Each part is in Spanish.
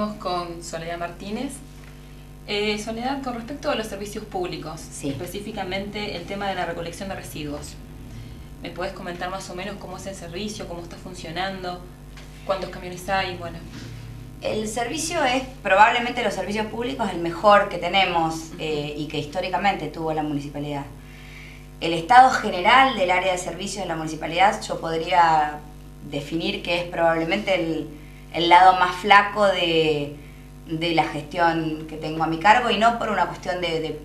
Seguimos con Soledad Martínez. Soledad, con respecto a los servicios públicos, sí, específicamente el tema de la recolección de residuos, ¿me puedes comentar más o menos cómo es el servicio, cómo está funcionando, cuántos camiones hay? Bueno, el servicio es probablemente los servicios públicos el mejor que tenemos y que históricamente tuvo la municipalidad. El estado general del área de servicios de la municipalidad yo podría definir que es probablemente el lado más flaco de la gestión que tengo a mi cargo, y no por una cuestión de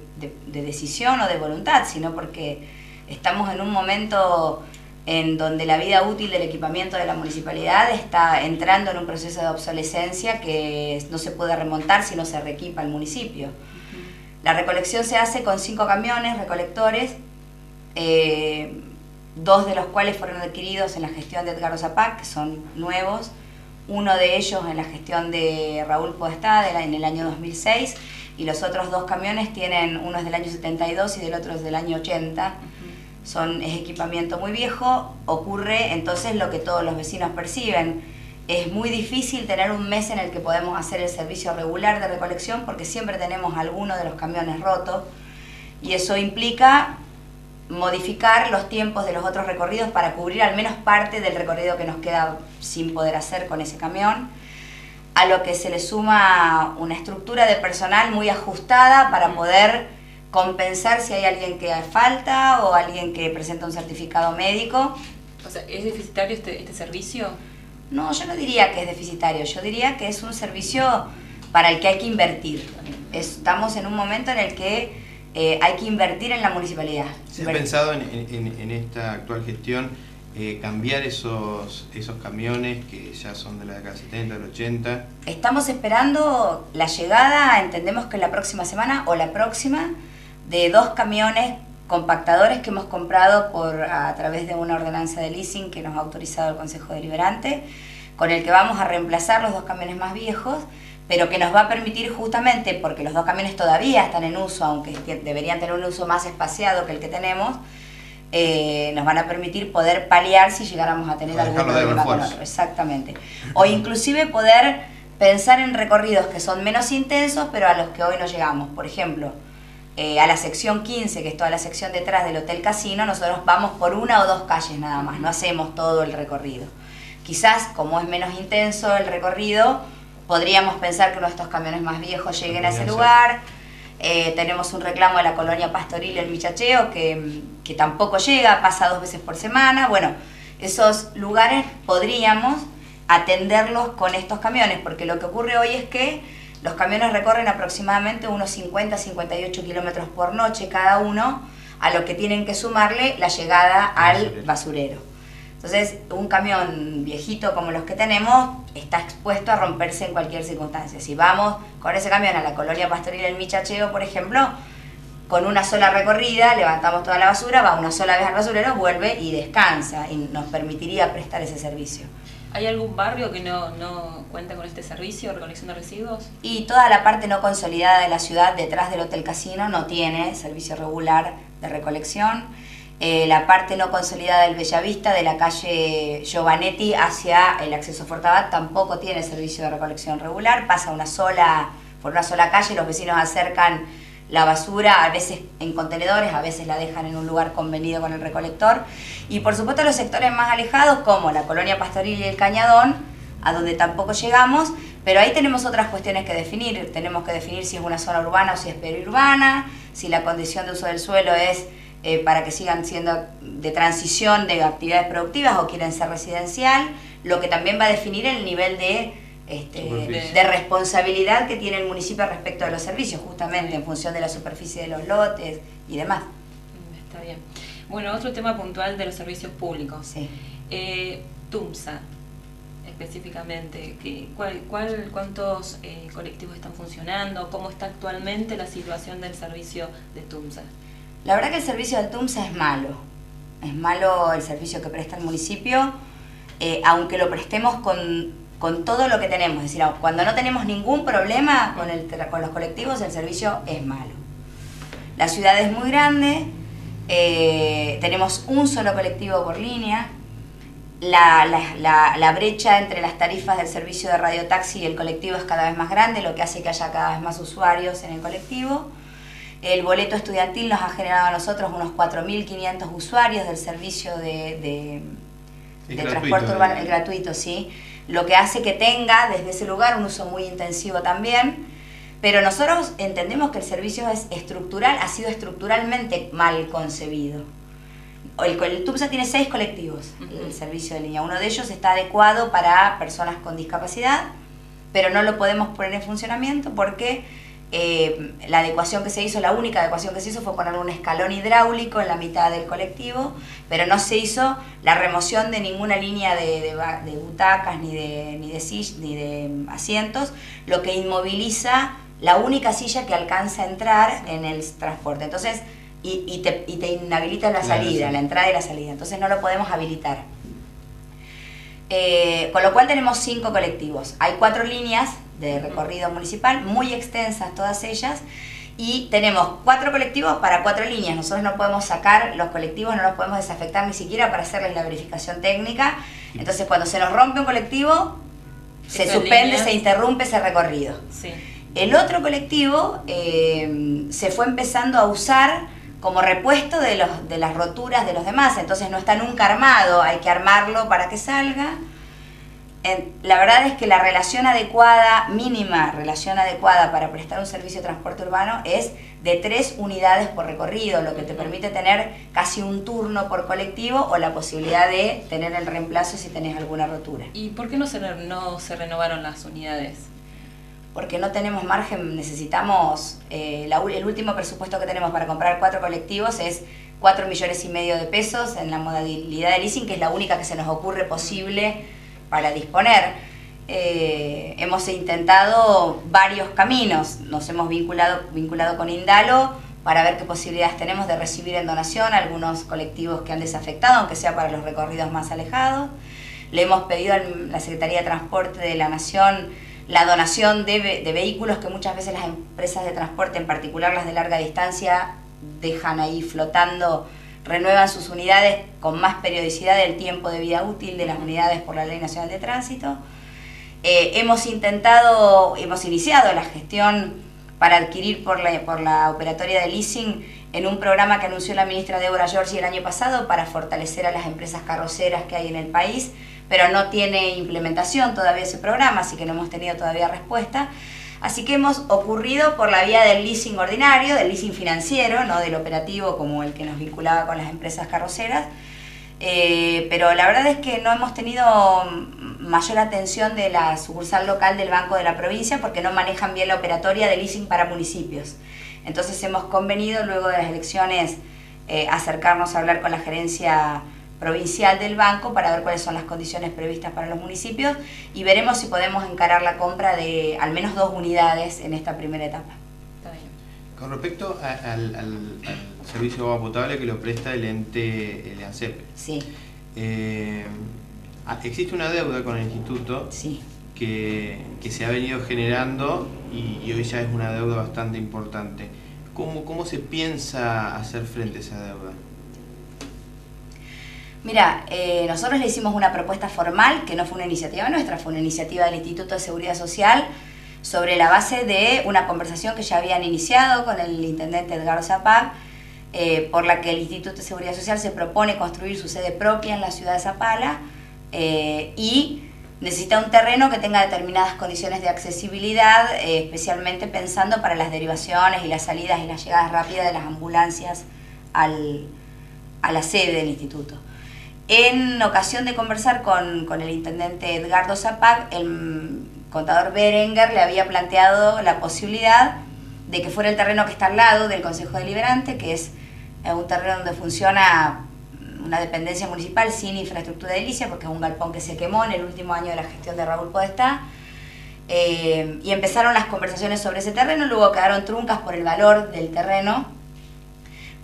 decisión o de voluntad, sino porque estamos en un momento en donde la vida útil del equipamiento de la municipalidad está entrando en un proceso de obsolescencia que no se puede remontar si no se reequipa el municipio. La recolección se hace con 5 camiones recolectores, 2 de los cuales fueron adquiridos en la gestión de Edgardo Zapac, que son nuevos, uno de ellos en la gestión de Raúl Podestá en el año 2006, y los otros 2 camiones uno es del año 72 y del otro es del año 80. Es equipamiento muy viejo. Ocurre entonces lo que todos los vecinos perciben: es muy difícil tener un mes en el que podemos hacer el servicio regular de recolección porque siempre tenemos alguno de los camiones rotos, y eso implica modificar los tiempos de los otros recorridos para cubrir al menos parte del recorrido que nos queda sin poder hacer con ese camión, a lo que se le suma una estructura de personal muy ajustada para poder compensar si hay alguien que falta o alguien que presenta un certificado médico. O sea, ¿es deficitario este servicio? No, yo no diría que es deficitario, yo diría que es un servicio para el que hay que invertir. Estamos en un momento en el que hay que invertir en la municipalidad. ¿Se ha pensado en esta actual gestión cambiar esos camiones que ya son de la década del 70, del 80? Estamos esperando la llegada, entendemos que la próxima semana o la próxima, de 2 camiones compactadores que hemos comprado a través de una ordenanza de leasing que nos ha autorizado el Consejo Deliberante, con el que vamos a reemplazar los 2 camiones más viejos, pero que nos va a permitir, justamente porque los 2 camiones todavía están en uso, aunque deberían tener un uso más espaciado que el que tenemos, nos van a permitir poder paliar si llegáramos a tener algún problema con otro. Exactamente. O inclusive poder pensar en recorridos que son menos intensos, pero a los que hoy no llegamos. Por ejemplo, a la sección 15, que es toda la sección detrás del Hotel Casino, nosotros vamos por 1 o 2 calles nada más, no hacemos todo el recorrido. Quizás, como es menos intenso el recorrido, podríamos pensar que uno de estos camiones más viejos lleguen a ese lugar. Tenemos un reclamo de la colonia Pastoril, el Michacheo, que tampoco llega, pasa 2 veces por semana. Bueno, esos lugares podríamos atenderlos con estos camiones, porque lo que ocurre hoy es que los camiones recorren aproximadamente unos 50-58 kilómetros por noche cada uno, a lo que tienen que sumarle la llegada al basurero. Entonces, un camión viejito como los que tenemos está expuesto a romperse en cualquier circunstancia. Si vamos con ese camión a la colonia Pastoril El Michacheo, por ejemplo, con una sola recorrida, levantamos toda la basura, va una sola vez al basurero, vuelve y descansa, y nos permitiría prestar ese servicio. ¿Hay algún barrio que no cuenta con este servicio de recolección de residuos? Y toda la parte no consolidada de la ciudad, detrás del Hotel Casino, no tiene servicio regular de recolección. La parte no consolidada del Bellavista, de la calle Giovanetti hacia el acceso a Fortabat, tampoco tiene servicio de recolección regular. Pasa por una sola calle, los vecinos acercan la basura, a veces en contenedores, a veces la dejan en un lugar convenido con el recolector. Y por supuesto los sectores más alejados, como la colonia Pastoril y el Cañadón, a donde tampoco llegamos, pero ahí tenemos otras cuestiones que definir. Tenemos que definir si es una zona urbana o si es periurbana, si la condición de uso del suelo es para que sigan siendo de transición de actividades productivas o quieren ser residencial, lo que también va a definir el nivel de responsabilidad que tiene el municipio respecto de los servicios, justamente en función de la superficie de los lotes y demás. Está bien. Bueno, otro tema puntual de los servicios públicos. Sí. TUMSA, específicamente, ¿cuántos colectivos están funcionando? ¿Cómo está actualmente la situación del servicio de TUMSA? La verdad que el servicio del TUMSA es malo. Es malo el servicio que presta el municipio, aunque lo prestemos con todo lo que tenemos. Es decir, cuando no tenemos ningún problema con los colectivos, el servicio es malo. La ciudad es muy grande, tenemos un solo colectivo por línea, la brecha entre las tarifas del servicio de radiotaxi y el colectivo es cada vez más grande, lo que hace que haya cada vez más usuarios en el colectivo. El boleto estudiantil nos ha generado a nosotros unos 4.500 usuarios del servicio de transporte urbano, el gratuito, ¿sí? Lo que hace que tenga desde ese lugar un uso muy intensivo también, pero nosotros entendemos que el servicio es estructural, ha sido estructuralmente mal concebido. El TUPSA tiene 6 colectivos, el servicio de línea. Uno de ellos está adecuado para personas con discapacidad, pero no lo podemos poner en funcionamiento porque la adecuación que se hizo, la única adecuación que se hizo fue poner un escalón hidráulico en la mitad del colectivo, pero no se hizo la remoción de ninguna línea de butacas, ni de sillas, ni de asientos, lo que inmoviliza la única silla que alcanza a entrar en el transporte. Entonces, y te inhabilita la salida, la entrada y la salida. Entonces no lo podemos habilitar. Con lo cual tenemos 5 colectivos. Hay 4 líneas de recorrido municipal, muy extensas todas ellas, y tenemos 4 colectivos para 4 líneas. Nosotros no podemos sacar los colectivos, no los podemos desafectar ni siquiera para hacerles la verificación técnica. Entonces cuando se nos rompe un colectivo, se suspende, se interrumpe ese recorrido. Sí. El otro colectivo se fue empezando a usar como repuesto de las roturas de los demás, entonces no está nunca armado, hay que armarlo para que salga. La verdad es que la relación adecuada, mínima relación adecuada para prestar un servicio de transporte urbano es de 3 unidades por recorrido, lo que te permite tener casi un turno por colectivo o la posibilidad de tener el reemplazo si tenés alguna rotura. ¿Y por qué no se renovaron las unidades? Porque no tenemos margen, necesitamos, el último presupuesto que tenemos para comprar 4 colectivos es 4,5 millones de pesos en la modalidad de leasing, que es la única que se nos ocurre posible para disponer. Hemos intentado varios caminos, nos hemos vinculado con Indalo para ver qué posibilidades tenemos de recibir en donación algunos colectivos que han desafectado, aunque sea para los recorridos más alejados. Le hemos pedido a la Secretaría de Transporte de la Nación la donación de vehículos que muchas veces las empresas de transporte, en particular las de larga distancia, dejan ahí flotando, renuevan sus unidades con más periodicidad del tiempo de vida útil de las unidades por la Ley Nacional de Tránsito. Hemos iniciado la gestión para adquirir por la operatoria de leasing en un programa que anunció la ministra Débora Giorgi el año pasado para fortalecer a las empresas carroceras que hay en el país, pero no tiene implementación todavía ese programa, así que no hemos tenido todavía respuesta. Así que hemos ocurrido por la vía del leasing ordinario, del leasing financiero, no del operativo como el que nos vinculaba con las empresas carroceras, pero la verdad es que no hemos tenido mayor atención de la sucursal local del Banco de la Provincia porque no manejan bien la operatoria de leasing para municipios. Entonces hemos convenido luego de las elecciones acercarnos a hablar con la gerencia provincial del banco para ver cuáles son las condiciones previstas para los municipios y veremos si podemos encarar la compra de al menos 2 unidades en esta primera etapa. Está bien. Con respecto al servicio de agua potable que lo presta el ente, el ANSEP. Sí. Existe una deuda con el instituto, sí, que se ha venido generando y hoy ya es una deuda bastante importante. ¿Cómo se piensa hacer frente a esa deuda? Mira, nosotros le hicimos una propuesta formal, que no fue una iniciativa nuestra, fue una iniciativa del Instituto de Seguridad Social, sobre la base de una conversación que ya habían iniciado con el intendente Edgardo Zapag, por la que el Instituto de Seguridad Social se propone construir su sede propia en la ciudad de Zapala y necesita un terreno que tenga determinadas condiciones de accesibilidad, especialmente pensando para las derivaciones y las salidas y las llegadas rápidas de las ambulancias a la sede del instituto. En ocasión de conversar con el intendente Edgardo Zapag, el contador Berenguer le había planteado la posibilidad de que fuera el terreno que está al lado del Consejo Deliberante, que es un terreno donde funciona una dependencia municipal sin infraestructura edilicia, porque es un galpón que se quemó en el último año de la gestión de Raúl Podestá, y empezaron las conversaciones sobre ese terreno, luego quedaron truncas por el valor del terreno,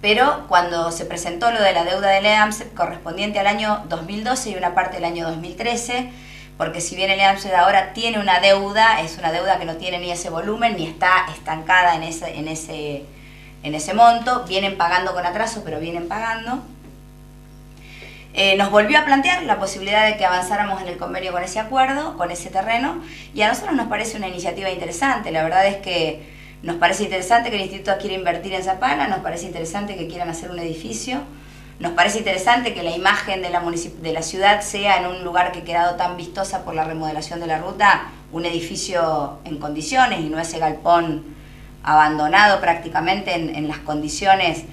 pero cuando se presentó lo de la deuda del EAMSEP correspondiente al año 2012 y una parte del año 2013, porque si bien el EAMSEP ahora tiene una deuda, es una deuda que no tiene ni ese volumen, ni está estancada en ese monto, vienen pagando con atraso, pero vienen pagando. nos volvió a plantear la posibilidad de que avanzáramos en el convenio con ese acuerdo, con ese terreno, y a nosotros nos parece una iniciativa interesante. La verdad es que nos parece interesante que el instituto quiera invertir en Zapala, nos parece interesante que quieran hacer un edificio, nos parece interesante que la imagen de la ciudad sea en un lugar que ha quedado tan vistosa por la remodelación de la ruta, un edificio en condiciones y no ese galpón abandonado prácticamente en las condiciones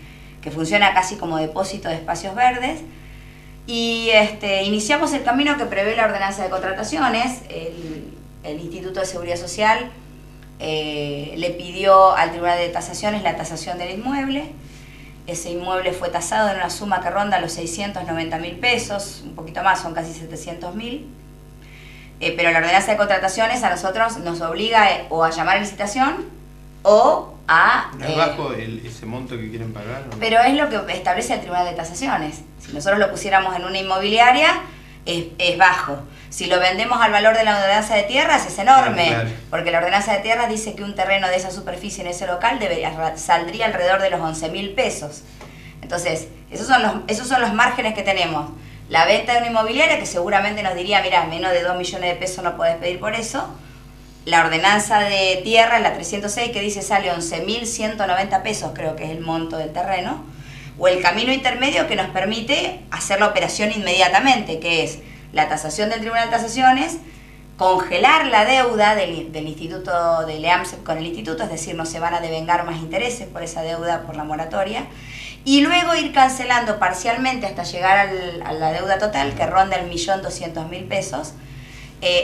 que funciona casi como depósito de espacios verdes. Y iniciamos el camino que prevé la ordenanza de contrataciones. El Instituto de Seguridad Social le pidió al Tribunal de Tasaciones la tasación del inmueble. Ese inmueble fue tasado en una suma que ronda los 690.000 pesos, un poquito más, son casi 700.000. Pero la ordenanza de contrataciones a nosotros nos obliga o a llamar a licitación o a... ¿No es bajo ese monto que quieren pagar? ¿O no? Pero es lo que establece el Tribunal de Tasaciones. Si nosotros lo pusiéramos en una inmobiliaria, es bajo. Si lo vendemos al valor de la ordenanza de tierras, es enorme. Claro. Porque la ordenanza de tierras dice que un terreno de esa superficie en ese local saldría alrededor de los 11.000 pesos. Entonces, esos son los márgenes que tenemos. La venta de una inmobiliaria, que seguramente nos diría, mira, menos de 2 millones de pesos no podés pedir por eso. La ordenanza de tierra, la 306, que dice sale 11.190 pesos, creo que es el monto del terreno. O el camino intermedio que nos permite hacer la operación inmediatamente, que es la tasación del Tribunal de Tasaciones, congelar la deuda del instituto, del EAMSEP con el instituto, es decir, no se van a devengar más intereses por esa deuda por la moratoria, y luego ir cancelando parcialmente hasta llegar a la deuda total, que ronda el 1.200.000 pesos,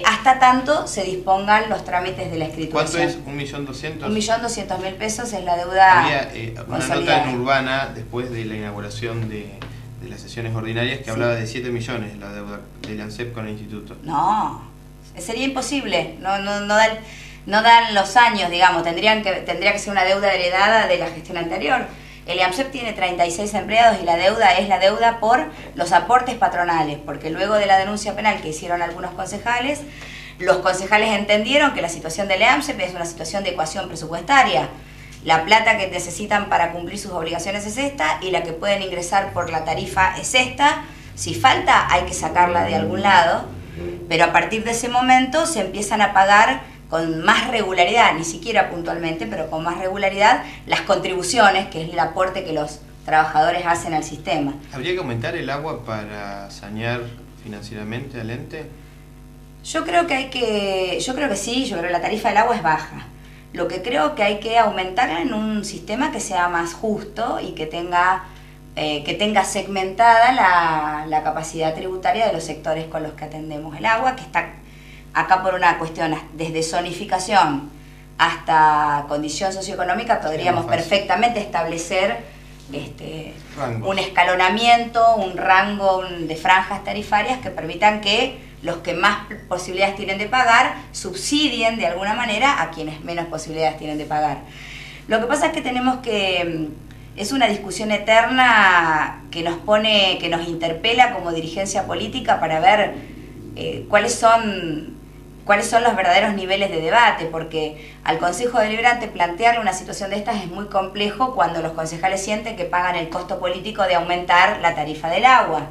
hasta tanto se dispongan los trámites de la escrituración. ¿Cuánto es? ¿1.200.000? 1.200.000 pesos es la deuda. Había una nota en Urbana después de la inauguración de las sesiones ordinarias que hablaba de 7 millones la deuda del ANSEP con el instituto. No, sería imposible, no dan los años, digamos, tendría que ser una deuda heredada de la gestión anterior. El ANSEP tiene 36 empleados y la deuda es la deuda por los aportes patronales, porque luego de la denuncia penal que hicieron algunos concejales, los concejales entendieron que la situación del ANSEP es una situación de ecuación presupuestaria. La plata que necesitan para cumplir sus obligaciones es esta y la que pueden ingresar por la tarifa es esta. Si falta hay que sacarla de algún lado, pero a partir de ese momento se empiezan a pagar con más regularidad, ni siquiera puntualmente, pero con más regularidad, las contribuciones, que es el aporte que los trabajadores hacen al sistema. ¿Habría que aumentar el agua para sanear financieramente al ente? Yo creo que sí, yo creo que la tarifa del agua es baja. Lo que creo que hay que aumentarla en un sistema que sea más justo y que tenga segmentada la capacidad tributaria de los sectores con los que atendemos el agua, que está acá por una cuestión desde zonificación hasta condición socioeconómica. Podríamos perfectamente establecer un escalonamiento, un rango de franjas tarifarias que permitan que los que más posibilidades tienen de pagar subsidien de alguna manera a quienes menos posibilidades tienen de pagar. Lo que pasa es que es una discusión eterna que nos interpela como dirigencia política para ver cuáles son los verdaderos niveles de debate, porque al Consejo Deliberante plantearle una situación de estas es muy complejo cuando los concejales sienten que pagan el costo político de aumentar la tarifa del agua.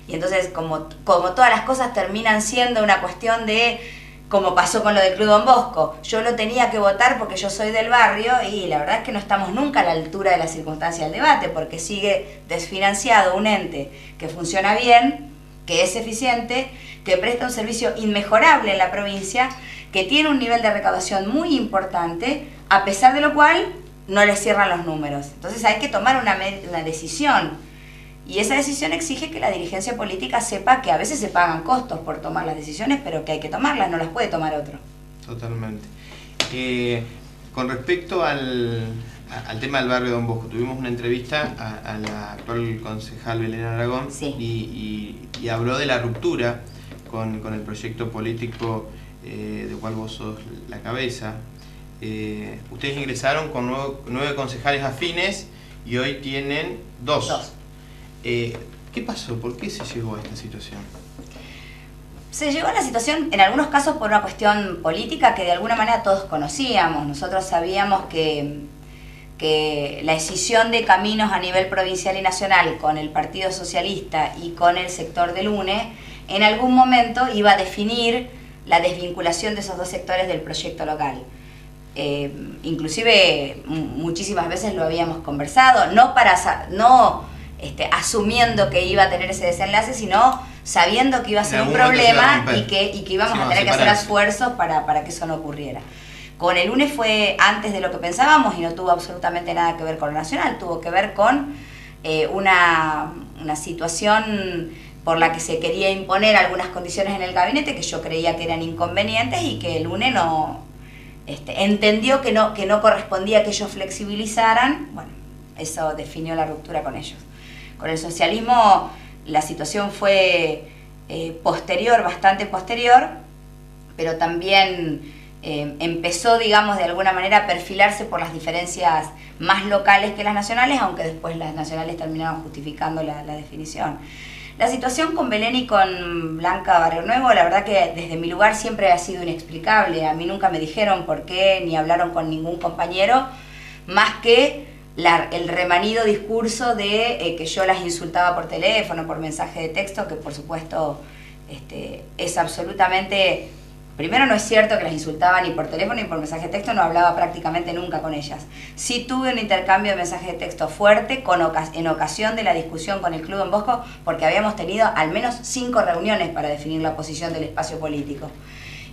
Y entonces, como todas las cosas terminan siendo una cuestión de, como pasó con lo del Club Don Bosco, yo lo tenía que votar porque yo soy del barrio, y la verdad es que no estamos nunca a la altura de las circunstancias del debate, porque sigue desfinanciado un ente que funciona bien, que es eficiente, que presta un servicio inmejorable en la provincia, que tiene un nivel de recaudación muy importante, a pesar de lo cual no le cierran los números. Entonces hay que tomar una decisión. Y esa decisión exige que la dirigencia política sepa que a veces se pagan costos por tomar las decisiones, pero que hay que tomarlas, no las puede tomar otro. Totalmente. Con respecto al tema del barrio Don Bosco, tuvimos una entrevista a la actual concejal Belén Aragón, sí, y habló de la ruptura con el proyecto político del cual vos sos la cabeza. Ustedes ingresaron con 9 concejales afines y hoy tienen 2. ¿Qué pasó? ¿Por qué se llegó a esta situación? Se llegó a la situación en algunos casos por una cuestión política que de alguna manera todos conocíamos. Nosotros sabíamos que que la escisión de caminos a nivel provincial y nacional con el Partido Socialista y con el sector del UNE, en algún momento iba a definir la desvinculación de esos dos sectores del proyecto local. Inclusive muchísimas veces lo habíamos conversado, no asumiendo que iba a tener ese desenlace, sino sabiendo que iba a ser un problema y que íbamos a tener que hacer esfuerzos para que eso no ocurriera. Con el UNE fue antes de lo que pensábamos y no tuvo absolutamente nada que ver con lo nacional, tuvo que ver con una situación por la que se quería imponer algunas condiciones en el gabinete que yo creía que eran inconvenientes y que el UNE entendió que no correspondía que ellos flexibilizaran. Bueno, eso definió la ruptura con ellos. Con el socialismo la situación fue posterior, bastante posterior, pero también empezó, digamos, de alguna manera a perfilarse por las diferencias más locales que las nacionales, aunque después las nacionales terminaron justificando la definición. La situación con Belén y con Blanca Barrio Nuevo, la verdad que desde mi lugar siempre ha sido inexplicable. A mí nunca me dijeron por qué, ni hablaron con ningún compañero, más que el remanido discurso de que yo las insultaba por teléfono, por mensaje de texto, que por supuesto es absolutamente... Primero, no es cierto que las insultaba ni por teléfono ni por mensaje de texto, no hablaba prácticamente nunca con ellas. Sí tuve un intercambio de mensajes de texto fuerte en ocasión de la discusión con el Club Don Bosco, porque habíamos tenido al menos 5 reuniones para definir la posición del espacio político.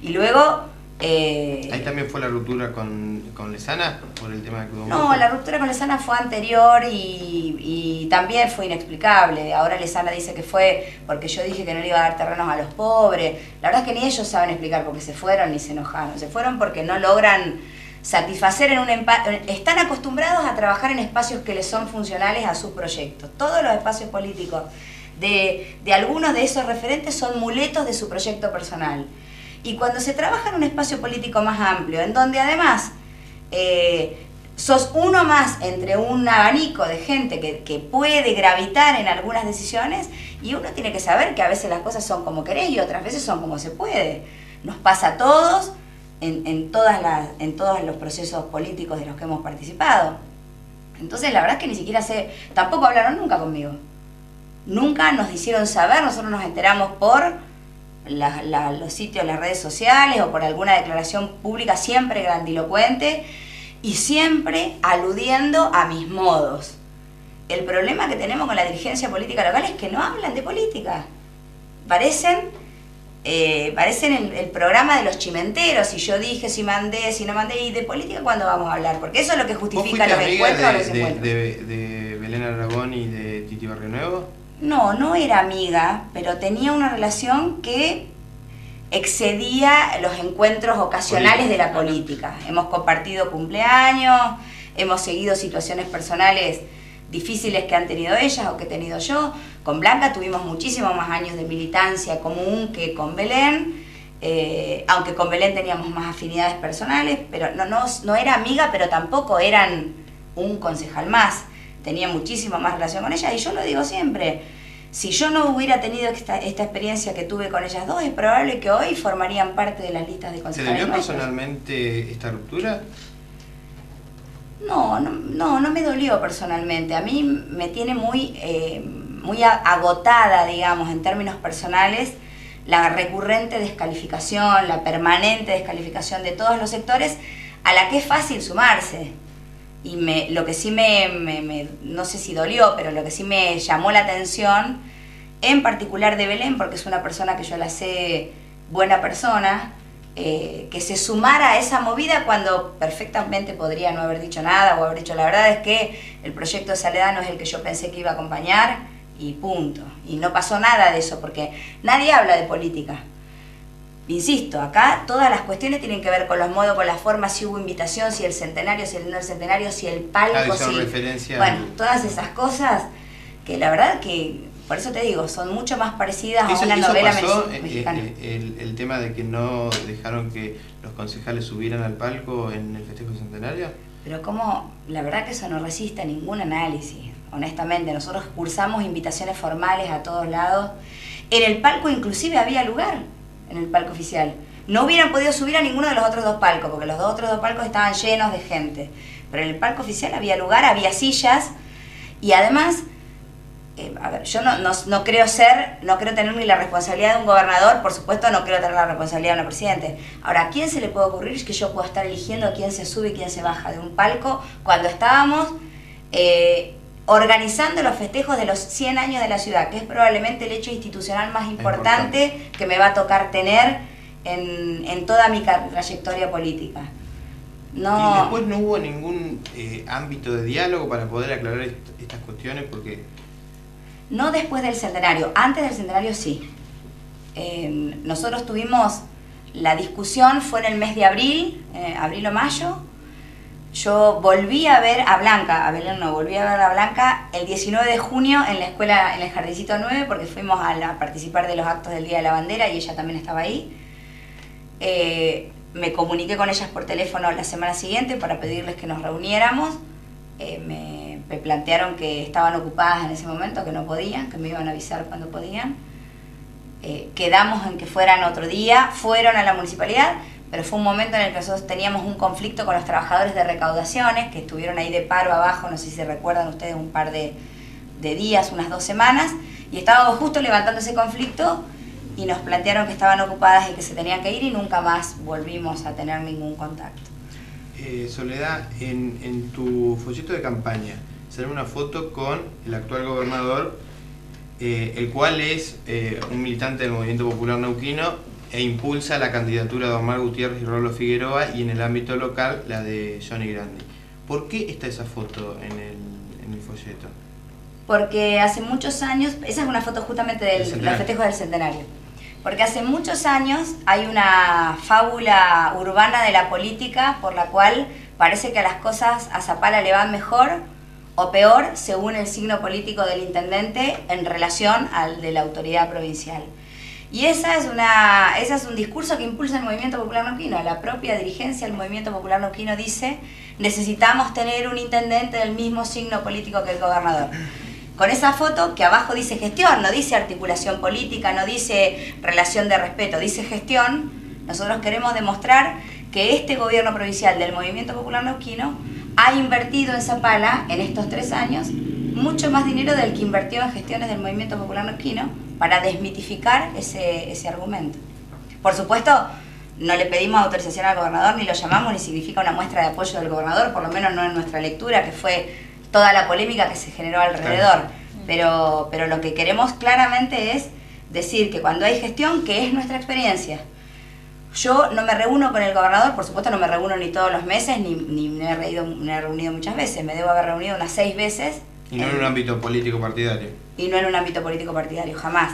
Y luego... ¿Ahí también fue la ruptura con Lezana por el tema del Club Don Bosco? No, la ruptura con Lezana fue anterior y también fue inexplicable. Ahora Lezana dice que fue porque yo dije que no le iba a dar terrenos a los pobres. La verdad es que ni ellos saben explicar por qué se fueron ni se enojaron. Se fueron porque no logran satisfacer están acostumbrados a trabajar en espacios que les son funcionales a sus proyectos. Todos los espacios políticos de algunos de esos referentes son muletos de su proyecto personal. Y cuando se trabaja en un espacio político más amplio, en donde además sos uno más entre un abanico de gente que puede gravitar en algunas decisiones, y uno tiene que saber que a veces las cosas son como querés y otras veces son como se puede. Nos pasa a todos en todos los procesos políticos de los que hemos participado. Entonces la verdad es que ni siquiera tampoco hablaron nunca conmigo. Nunca nos hicieron saber, nosotros nos enteramos por los sitios, las redes sociales o por alguna declaración pública siempre grandilocuente y siempre aludiendo a mis modos. El problema que tenemos con la dirigencia política local es que no hablan de política. Parecen el programa de los chimenteros, si yo dije, si mandé, si no mandé, y de política ¿cuándo vamos a hablar? Porque eso es lo que justifica los encuentros o los encuentros. ¿De Belén Aragón y de Titi Barrio Nuevo? No era amiga, pero tenía una relación que excedía los encuentros ocasionales de la política. Hemos compartido cumpleaños, hemos seguido situaciones personales difíciles que han tenido ellas o que he tenido yo. Con Blanca tuvimos muchísimos más años de militancia común que con Belén, aunque con Belén teníamos más afinidades personales, pero no era amiga, pero tampoco eran un concejal más. Tenía muchísima más relación con ella y yo lo digo siempre, si yo no hubiera tenido esta experiencia que tuve con ellas dos, es probable que hoy formarían parte de las listas de concejales. ¿Se le vio personalmente esta ruptura? No me dolió personalmente. A mí me tiene muy agotada, digamos, en términos personales, la recurrente descalificación, la permanente descalificación de todos los sectores a la que es fácil sumarse. Y lo que sí no sé si dolió, pero lo que sí me llamó la atención, en particular de Belén, porque es una persona que yo la sé buena persona, que se sumara a esa movida cuando perfectamente podría no haber dicho nada o haber dicho la verdad es que el proyecto de Saledad no es el que yo pensé que iba a acompañar y punto. Y no pasó nada de eso porque nadie habla de política. Insisto, acá todas las cuestiones tienen que ver con los modos, con las formas, si hubo invitación, si el centenario, si el no el centenario, si el palco, bueno, todas esas cosas que la verdad que, por eso te digo, son mucho más parecidas a una novela mexicana. El tema de que no dejaron que los concejales subieran al palco en el festejo centenario. Pero como, la verdad que eso no resiste a ningún análisis, honestamente. Nosotros cursamos invitaciones formales a todos lados. En el palco inclusive había lugar. En el palco oficial. No hubieran podido subir a ninguno de los otros dos palcos, porque los otros dos palcos estaban llenos de gente. pero en el palco oficial había lugar, había sillas, y además, a ver, yo no creo tener ni la responsabilidad de un gobernador, por supuesto no creo tener la responsabilidad de un presidente. Ahora, ¿a quién se le puede ocurrir que yo pueda estar eligiendo a quién se sube y quién se baja de un palco cuando estábamos organizando los festejos de los 100 años de la ciudad, que es probablemente el hecho institucional más importante que me va a tocar tener en toda mi trayectoria política? No. ¿Y después no hubo ningún ámbito de diálogo para poder aclarar estas cuestiones? Porque no después del centenario, antes del centenario sí. Nosotros tuvimos la discusión, fue en el mes de abril, abril o mayo. Yo volví a ver a Blanca, volví a ver a Blanca el 19 de junio en la escuela, en el Jardincito 9, porque fuimos a participar de los actos del Día de la Bandera y ella también estaba ahí. Me comuniqué con ellas por teléfono la semana siguiente para pedirles que nos reuniéramos. Me plantearon que estaban ocupadas en ese momento, que no podían, que me iban a avisar cuando podían. Quedamos en que fueran otro día, fueron a la municipalidad, pero fue un momento en el que nosotros teníamos un conflicto con los trabajadores de recaudaciones, que estuvieron ahí de paro abajo, no sé si se recuerdan ustedes, un par de días, unas 2 semanas, y estábamos justo levantando ese conflicto y nos plantearon que estaban ocupadas y que se tenían que ir y nunca más volvimos a tener ningún contacto. Soledad, en tu folleto de campaña sale una foto con el actual gobernador, el cual es un militante del Movimiento Popular Neuquino e impulsa la candidatura de Omar Gutiérrez y Rolo Figueroa, y en el ámbito local la de Johnny Grandi. ¿Por qué está esa foto en el folleto? Porque hace muchos años, esa es una foto justamente del festejo del centenario, porque hace muchos años hay una fábula urbana de la política por la cual parece que a las cosas a Zapala le van mejor o peor según el signo político del intendente en relación al de la autoridad provincial. Y ese es un discurso que impulsa el Movimiento Popular Neuquino. La propia dirigencia del Movimiento Popular Neuquino dice: necesitamos tener un intendente del mismo signo político que el gobernador. Con esa foto que abajo dice gestión, no dice articulación política, no dice relación de respeto, dice gestión, nosotros queremos demostrar que este gobierno provincial del Movimiento Popular Neuquino ha invertido en Zapala en estos 3 años mucho más dinero del que invirtió en gestiones del Movimiento Popular Neuquino, para desmitificar ese argumento. Por supuesto, no le pedimos autorización al gobernador, ni lo llamamos, ni significa una muestra de apoyo del gobernador, por lo menos no en nuestra lectura, que fue toda la polémica que se generó alrededor. Pero lo que queremos claramente es decir que cuando hay gestión, que es nuestra experiencia. Yo no me reúno con el gobernador, por supuesto no me reúno ni todos los meses, ni me he reunido muchas veces, me debo haber reunido unas 6 veces. Y no en un ámbito político partidario. Y no en un ámbito político partidario, jamás.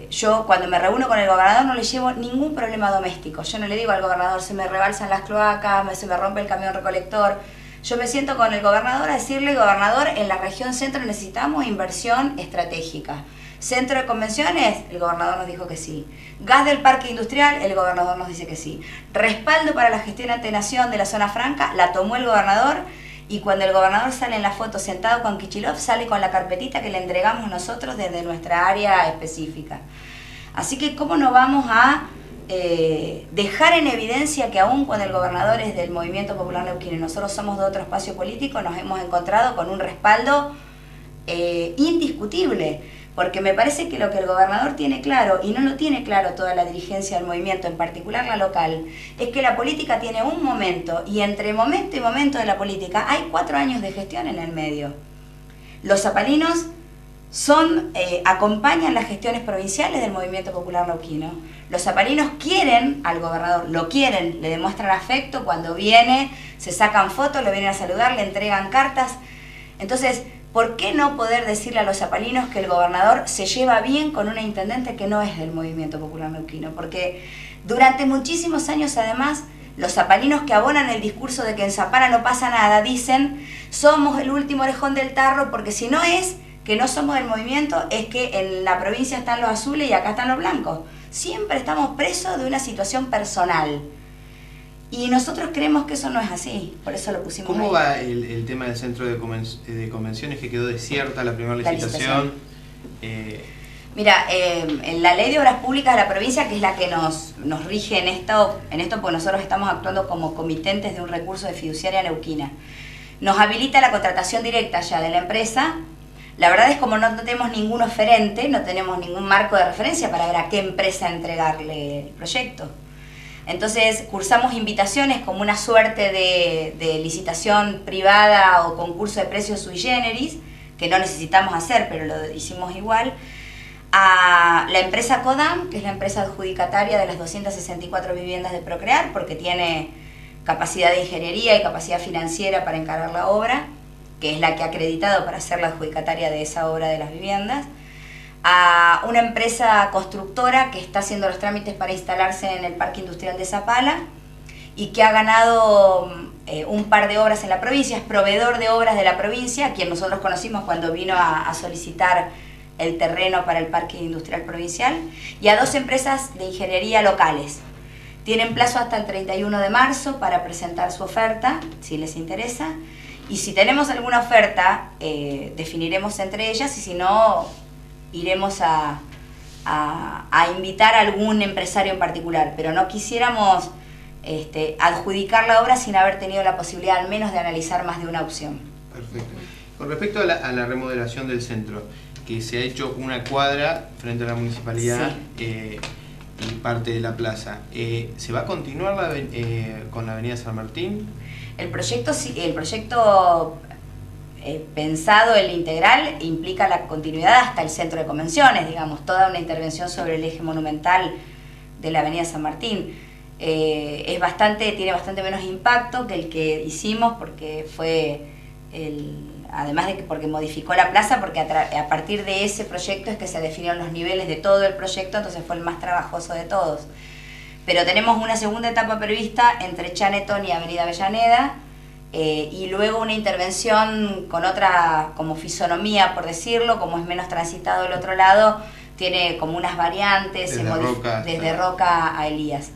Yo cuando me reúno con el gobernador no le llevo ningún problema doméstico. Yo no le digo al gobernador: se me rebalsan las cloacas, se me rompe el camión recolector. Yo me siento con el gobernador a decirle: gobernador, en la región centro necesitamos inversión estratégica. Centro de convenciones, el gobernador nos dijo que sí. Gas del parque industrial, el gobernador nos dice que sí. Respaldo para la gestión antenación de la zona franca, la tomó el gobernador. Y cuando el gobernador sale en la foto sentado con Kichilov, sale con la carpetita que le entregamos nosotros desde nuestra área específica. Así que ¿cómo no vamos a dejar en evidencia que aún cuando el gobernador es del Movimiento Popular Neuquino y nosotros somos de otro espacio político, nos hemos encontrado con un respaldo indiscutible? Porque me parece que lo que el gobernador tiene claro, y no lo tiene claro toda la dirigencia del movimiento, en particular la local, es que la política tiene un momento, y entre momento y momento de la política hay 4 años de gestión en el medio. Los zapalinos acompañan las gestiones provinciales del Movimiento Popular Neuquino. Los zapalinos quieren al gobernador, lo quieren, le demuestran afecto cuando viene, se sacan fotos, lo vienen a saludar, le entregan cartas. Entonces, ¿por qué no poder decirle a los zapalinos que el gobernador se lleva bien con una intendente que no es del Movimiento Popular Neuquino? Porque durante muchísimos años, además, los zapalinos que abonan el discurso de que en Zapala no pasa nada, dicen: somos el último orejón del tarro, porque si no es que no somos del movimiento, es que en la provincia están los azules y acá están los blancos. Siempre estamos presos de una situación personal. Y nosotros creemos que eso no es así, por eso lo pusimos. ¿Cómo ahí. va el tema del centro de convenciones, que quedó desierta la primera licitación? Mira, en la Ley de Obras Públicas de la provincia, que es la que nos rige en esto, porque nosotros estamos actuando como comitentes de un recurso de fiduciaria neuquina, nos habilita la contratación directa ya de la empresa. La verdad es como no tenemos ningún oferente, no tenemos ningún marco de referencia para ver a qué empresa entregarle el proyecto. Entonces cursamos invitaciones como una suerte de licitación privada o concurso de precios sui generis, que no necesitamos hacer, pero lo hicimos igual, a la empresa Codam, que es la empresa adjudicataria de las 264 viviendas de Procrear, porque tiene capacidad de ingeniería y capacidad financiera para encarar la obra, que es la que ha acreditado para ser la adjudicataria de esa obra de las viviendas, a una empresa constructora que está haciendo los trámites para instalarse en el Parque Industrial de Zapala y que ha ganado un par de obras en la provincia, es proveedor de obras de la provincia, a quien nosotros conocimos cuando vino a solicitar el terreno para el Parque Industrial Provincial, y a 2 empresas de ingeniería locales. Tienen plazo hasta el 31 de marzo para presentar su oferta, si les interesa, y si tenemos alguna oferta, definiremos entre ellas, y si no, iremos a invitar a algún empresario en particular, pero no quisiéramos adjudicar la obra sin haber tenido la posibilidad al menos de analizar más de una opción. Perfecto. Con respecto a la remodelación del centro, que se ha hecho una cuadra frente a la municipalidad, sí, y parte de la plaza, ¿se va a continuar con la avenida San Martín? El proyecto pensado, el integral, implica la continuidad hasta el centro de convenciones, digamos, toda una intervención sobre el eje monumental de la avenida San Martín. Tiene bastante menos impacto que el que hicimos, porque fue además de que porque modificó la plaza, porque a partir de ese proyecto es que se definieron los niveles de todo el proyecto, entonces fue el más trabajoso de todos. Pero tenemos una segunda etapa prevista entre Chaneton y Avenida Avellaneda, y luego una intervención con otra como fisonomía, por decirlo, como es menos transitado el otro lado, tiene como unas variantes desde Roca a Elías.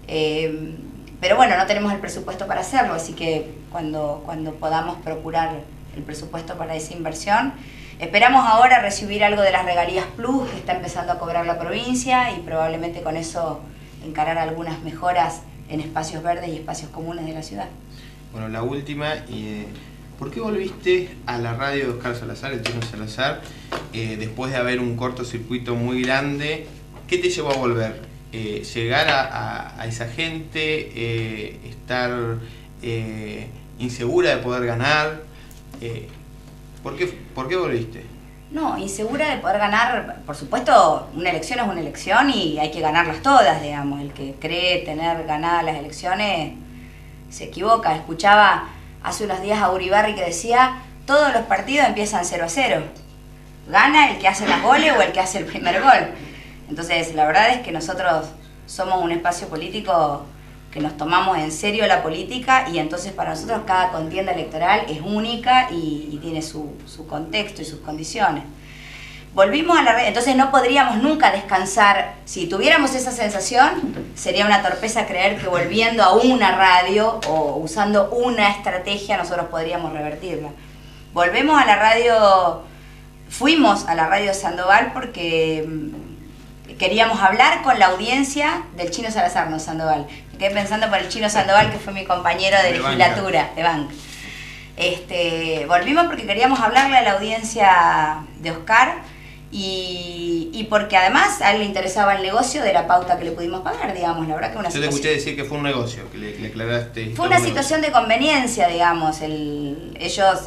Pero bueno, no tenemos el presupuesto para hacerlo, así que cuando podamos procurar el presupuesto para esa inversión, esperamos ahora recibir algo de las regalías Plus que está empezando a cobrar la provincia, y probablemente con eso encarar algunas mejoras en espacios verdes y espacios comunes de la ciudad. Bueno, la última, ¿por qué volviste a la radio de Oscar Salazar, el Chino Salazar, después de haber un cortocircuito muy grande? ¿Qué te llevó a volver? ¿Llegar a esa gente? ¿Estar insegura de poder ganar? ¿Por qué volviste? No, insegura de poder ganar. Por supuesto, una elección es una elección y hay que ganarlas todas, digamos. El que cree tener ganadas las elecciones se equivoca. Escuchaba hace unos días a Uribarri que decía: todos los partidos empiezan 0-0. Gana el que hace los goles o el que hace el primer gol. Entonces, la verdad es que nosotros somos un espacio político que nos tomamos en serio la política, y entonces para nosotros cada contienda electoral es única y tiene su contexto y sus condiciones. Volvimos a la red, entonces no podríamos nunca descansar. Si tuviéramos esa sensación, sería una torpeza creer que volviendo a una radio o usando una estrategia nosotros podríamos revertirla. Volvemos a la radio, fuimos a la radio Sandoval porque queríamos hablar con la audiencia del Chino Salazar, no Sandoval. Me quedé pensando por el Chino Sandoval, que fue mi compañero de legislatura, de banca. Volvimos porque queríamos hablarle a la audiencia de Oscar, y porque además a él le interesaba el negocio de la pauta que le pudimos pagar, digamos. La verdad que Yo te escuché decir que fue un negocio, que le aclaraste. Fue una situación de conveniencia, digamos. Ellos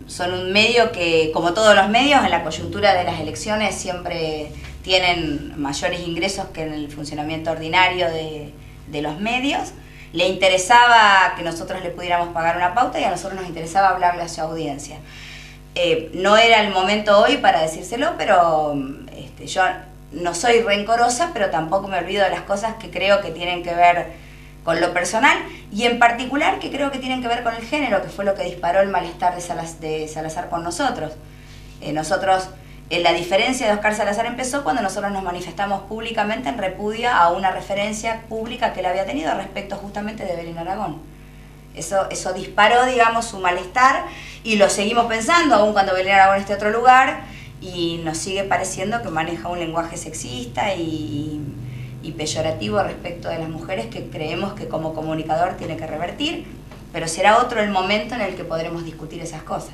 son un medio que, como todos los medios, en la coyuntura de las elecciones siempre tienen mayores ingresos que en el funcionamiento ordinario de los medios. Le interesaba que nosotros le pudiéramos pagar una pauta, y a nosotros nos interesaba hablarle a su audiencia. No era el momento hoy para decírselo, pero yo no soy rencorosa, pero tampoco me olvido de las cosas que creo que tienen que ver con lo personal, y en particular que creo que tienen que ver con el género, que fue lo que disparó el malestar de Salazar con nosotros. La diferencia de Oscar Salazar empezó cuando nosotros nos manifestamos públicamente en repudio a una referencia pública que él había tenido respecto justamente de Belén Aragón. Eso disparó, digamos, su malestar, y lo seguimos pensando aún cuando Belén Aragón esté en otro lugar, y nos sigue pareciendo que maneja un lenguaje sexista y peyorativo respecto de las mujeres, que creemos que como comunicador tiene que revertir, pero será otro el momento en el que podremos discutir esas cosas.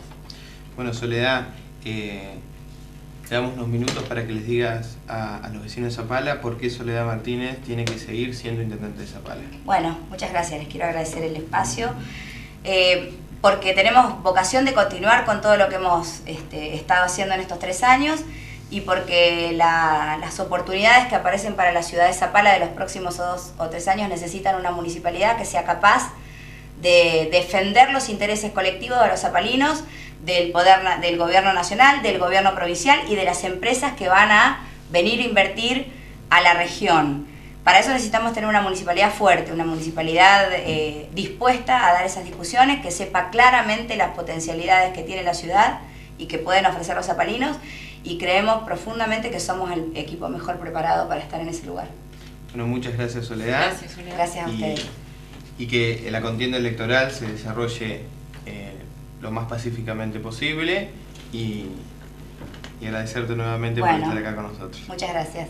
Bueno, Soledad, te damos unos minutos para que les digas a los vecinos de Zapala por qué Soledad Martínez tiene que seguir siendo intendente de Zapala. Bueno, muchas gracias, les quiero agradecer el espacio, porque tenemos vocación de continuar con todo lo que hemos estado haciendo en estos 3 años, y porque las oportunidades que aparecen para la ciudad de Zapala de los próximos 2 o 3 años necesitan una municipalidad que sea capaz de defender los intereses colectivos de los zapalinos, del gobierno nacional, del gobierno provincial y de las empresas que van a venir a invertir a la región. Para eso necesitamos tener una municipalidad fuerte, una municipalidad dispuesta a dar esas discusiones, que sepa claramente las potencialidades que tiene la ciudad y que pueden ofrecer los zapalinos, y creemos profundamente que somos el equipo mejor preparado para estar en ese lugar. Bueno, muchas gracias, Soledad. Gracias, Soledad. Gracias a ustedes. Y que la contienda electoral se desarrolle lo más pacíficamente posible, y agradecerte nuevamente por estar acá con nosotros. Muchas gracias.